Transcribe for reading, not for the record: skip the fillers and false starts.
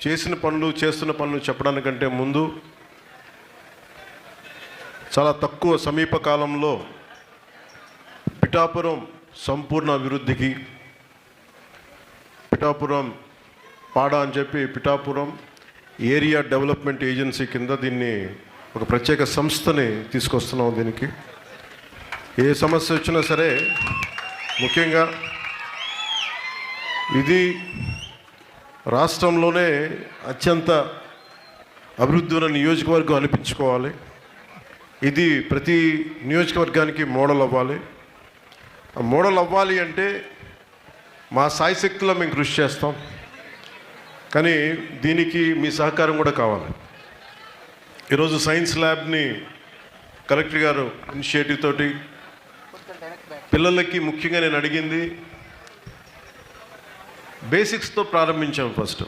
చేస్తున్న పనులు చెప్పడానికంటే ముందు చాలా తక్కువ సమీప కాలంలో పిఠాపురం సంపూర్ణ అభివృద్ధికి, పిఠాపురం పాడా అని చెప్పి పిఠాపురం ఏరియా డెవలప్మెంట్ ఏజెన్సీ కింద దీన్ని ఒక ప్రత్యేక సంస్థని తీసుకొస్తున్నాం. దీనికి ఏ సమస్య వచ్చినా సరే, ముఖ్యంగా ఇది రాష్ట్రంలోనే అత్యంత అభివృద్ధి ఉన్న నియోజకవర్గం అనిపించుకోవాలి. ఇది ప్రతి నియోజకవర్గానికి మోడల్ అవ్వాలి. ఆ మోడల్ అవ్వాలి అంటే మా సాయశక్తిలో మేము కృషి చేస్తాం, కానీ దీనికి మీ సహకారం కూడా కావాలి. ఈరోజు సైన్స్ ల్యాబ్ని కలెక్టర్ గారు ఇనిషియేటివ్ తోటి పిల్లలకి ముఖ్యంగా నేను అడిగింది బేసిక్స్తో ప్రారంభించాం. ఫస్ట్